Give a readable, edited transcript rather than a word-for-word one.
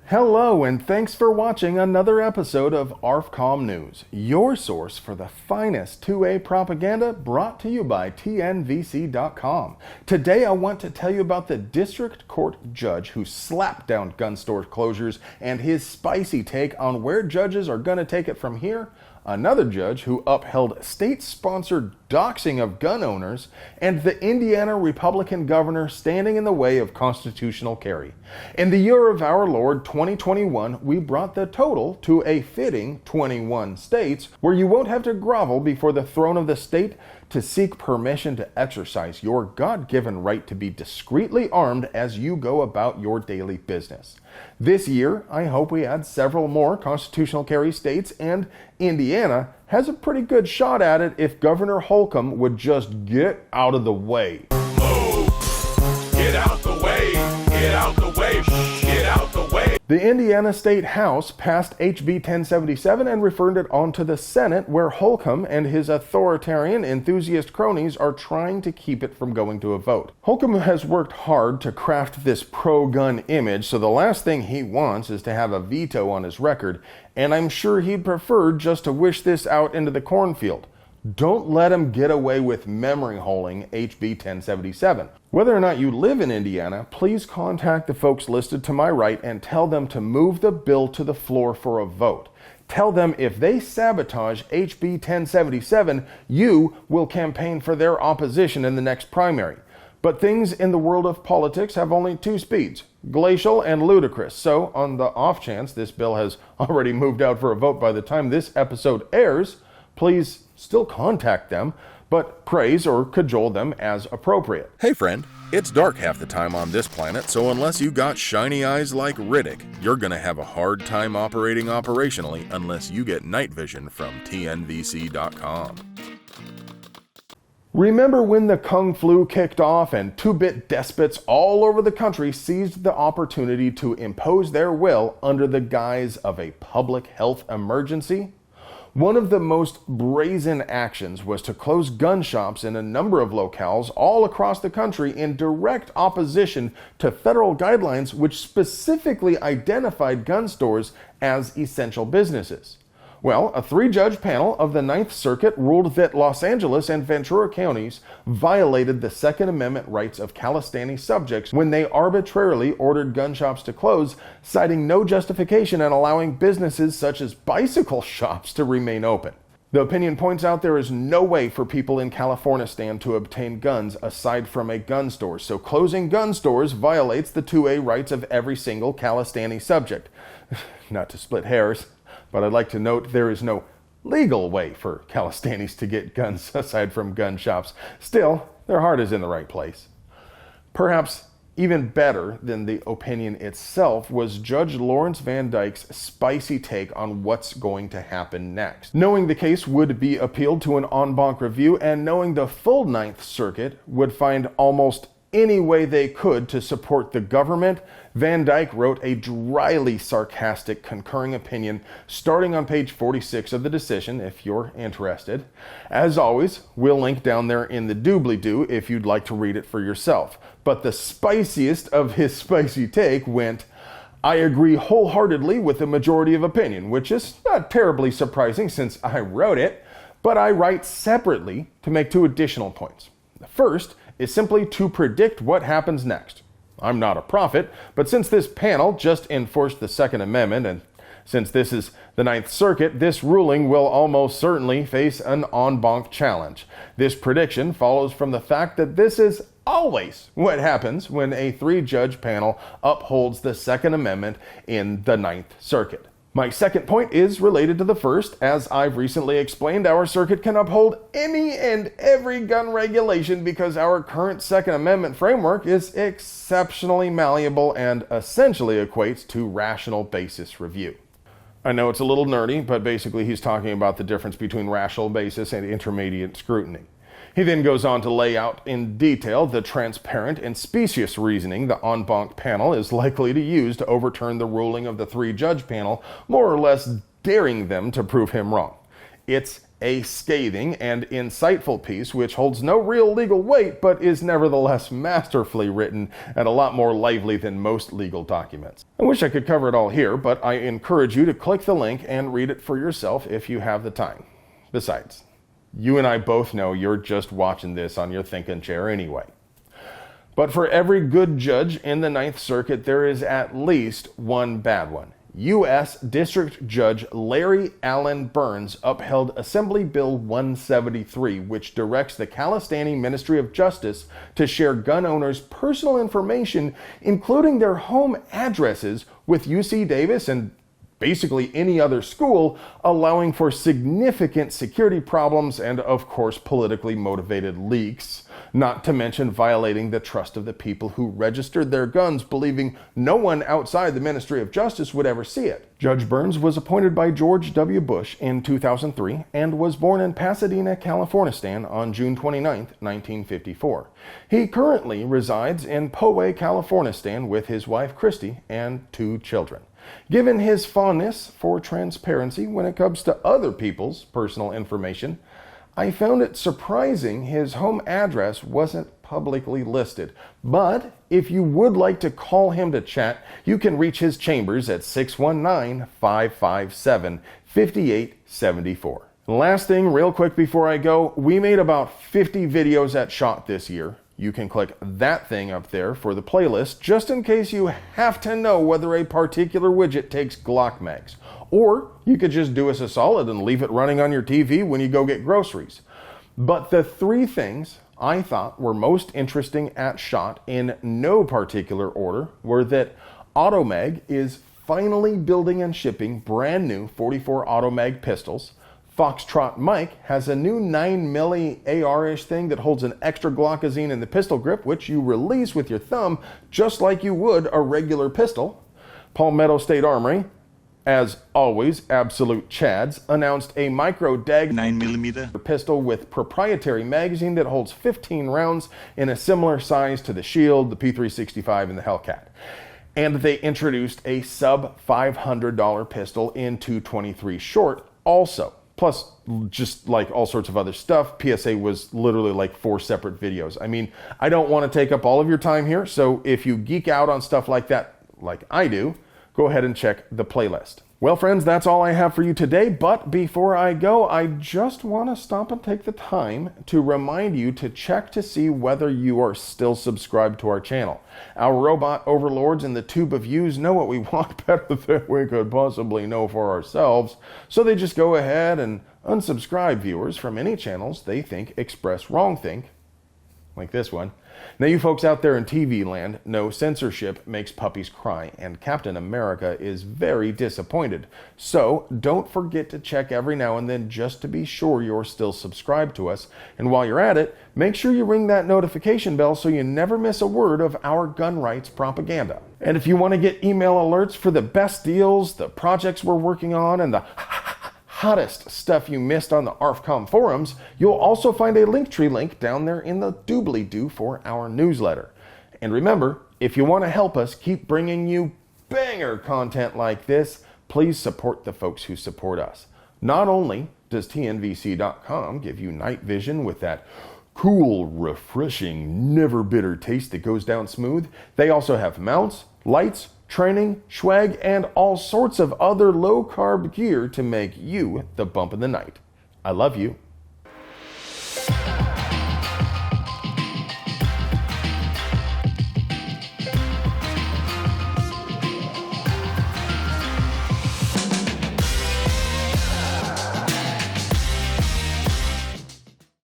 Hello, and thanks for watching another episode of ARFCOM News, your source for the finest 2A propaganda brought to you by TNVC.com. Today I want to tell you about the district court judge who slapped down gun store closures and his spicy take on where judges are going to take it from here, another judge who upheld state-sponsored doxing of gun owners, and the Indiana Republican governor standing in the way of constitutional carry. In the year of our Lord 2021, we brought the total to a fitting 21 states where you won't have to grovel before the throne of the state to seek permission to exercise your God-given right to be discreetly armed as you go about your daily business. This year, I hope we add several more constitutional carry states, and Indiana has a pretty good shot at it if Governor Holcomb would just get out of the way. Move! Get out the way! Get out the way! Get out the way! The Indiana State House passed HB 1077 and referred it on to the Senate, where Holcomb and his authoritarian enthusiast cronies are trying to keep it from going to a vote. Holcomb has worked hard to craft this pro-gun image, so the last thing he wants is to have a veto on his record, and I'm sure he'd prefer just to wish this out into the cornfield. Don't let him get away with memory holing HB 1077. Whether or not you live in Indiana, please contact the folks listed to my right and tell them to move the bill to the floor for a vote. Tell them if they sabotage HB 1077, you will campaign for their opposition in the next primary. But things in the world of politics have only two speeds, glacial and ludicrous. So, on the off chance this bill has already moved out for a vote by the time this episode airs, please still contact them, but praise or cajole them as appropriate. Hey friend, it's dark half the time on this planet, so unless you got shiny eyes like Riddick, you're gonna have a hard time operating operationally unless you get night vision from TNVC.com. Remember when the Kung Flu kicked off and two-bit despots all over the country seized the opportunity to impose their will under the guise of a public health emergency? One of the most brazen actions was to close gun shops in a number of locales all across the country in direct opposition to federal guidelines which specifically identified gun stores as essential businesses. Well, a three-judge panel of the Ninth Circuit ruled that Los Angeles and Ventura counties violated the Second Amendment rights of Calistani subjects when they arbitrarily ordered gun shops to close, citing no justification and allowing businesses such as bicycle shops to remain open. The opinion points out there is no way for people in Californistan to obtain guns aside from a gun store, so closing gun stores violates the 2A rights of every single Calistani subject. Not to split hairs, but I'd like to note there is no legal way for Calistanis to get guns aside from gun shops. Still, their heart is in the right place. Perhaps even better than the opinion itself was Judge Lawrence Van Dyke's spicy take on what's going to happen next. Knowing the case would be appealed to an en banc review, and knowing the full Ninth Circuit would find almost any way they could to support the government, Van Dyke wrote a dryly sarcastic concurring opinion starting on page 46 of the decision, if you're interested. As always, we'll link down there in the doobly-doo if you'd like to read it for yourself. But the spiciest of his spicy take went, "I agree wholeheartedly with the majority of opinion," which is not terribly surprising since I wrote it, but I write separately to make two additional points. The first is simply to predict what happens next. I'm not a prophet, but since this panel just enforced the Second Amendment, and since this is the Ninth Circuit, this ruling will almost certainly face an en banc challenge. This prediction follows from the fact that this is always what happens when a three-judge panel upholds the Second Amendment in the Ninth Circuit. My second point is related to the first. As I've recently explained, our circuit can uphold any and every gun regulation because our current Second Amendment framework is exceptionally malleable and essentially equates to rational basis review. I know it's a little nerdy, but basically he's talking about the difference between rational basis and intermediate scrutiny. He then goes on to lay out in detail the transparent and specious reasoning the en banc panel is likely to use to overturn the ruling of the three-judge panel, more or less daring them to prove him wrong. It's a scathing and insightful piece which holds no real legal weight but is nevertheless masterfully written and a lot more lively than most legal documents. I wish I could cover it all here, but I encourage you to click the link and read it for yourself if you have the time. Besides, you and I both know you're just watching this on your thinking chair anyway. But for every good judge in the Ninth Circuit, there is at least one bad one. U.S. District Judge Larry Allen Burns upheld Assembly Bill 173, which directs the Calisthani Ministry of Justice to share gun owners' personal information, including their home addresses, with UC Davis and basically any other school, allowing for significant security problems and, of course, politically motivated leaks, not to mention violating the trust of the people who registered their guns, believing no one outside the Ministry of Justice would ever see it. Judge Burns was appointed by George W. Bush in 2003 and was born in Pasadena, California on June 29, 1954. He currently resides in Poway, California with his wife Christy and 2 children. Given his fondness for transparency when it comes to other people's personal information, I found it surprising his home address wasn't publicly listed. But if you would like to call him to chat, you can reach his chambers at 619-557-5874. Last thing, real quick before I go, we made about 50 videos at SHOT this year. You can click that thing up there for the playlist, just in case you have to know whether a particular widget takes Glock mags. Or you could just do us a solid and leave it running on your TV when you go get groceries. But the 3 things I thought were most interesting at SHOT, in no particular order, were that Automag is finally building and shipping brand new 44 Automag pistols. Foxtrot Mike has a new 9mm AR-ish thing that holds an extra Glockazine in the pistol grip, which you release with your thumb just like you would a regular pistol. Palmetto State Armory, as always, Absolute Chads, announced a micro dag 9mm pistol with proprietary magazine that holds 15 rounds in a similar size to the Shield, the P365, and the Hellcat. And they introduced a sub $500 pistol in 223 short also. Plus, just like all sorts of other stuff, PSA was literally like 4 separate videos. I mean, I don't want to take up all of your time here, so if you geek out on stuff like that, like I do, go ahead and check the playlist. Well, friends, that's all I have for you today, but before I go, I just want to stop and take the time to remind you to check to see whether you are still subscribed to our channel. Our robot overlords in the tube of views know what we want better than we could possibly know for ourselves, so they just go ahead and unsubscribe viewers from any channels they think express wrongthink, like this one. Now, you folks out there in TV land know censorship makes puppies cry, and Captain America is very disappointed. So don't forget to check every now and then just to be sure you're still subscribed to us. And while you're at it, make sure you ring that notification bell so you never miss a word of our gun rights propaganda. And if you want to get email alerts for the best deals, the projects we're working on, and the hottest stuff you missed on the ARFCOM forums, you'll also find a Linktree link down there in the doobly-doo for our newsletter. And remember, if you want to help us keep bringing you banger content like this, please support the folks who support us. Not only does TNVC.com give you night vision with that cool, refreshing, never bitter taste that goes down smooth, they also have mounts, lights, training, swag, and all sorts of other low-carb gear to make you the bump in the night. I love you.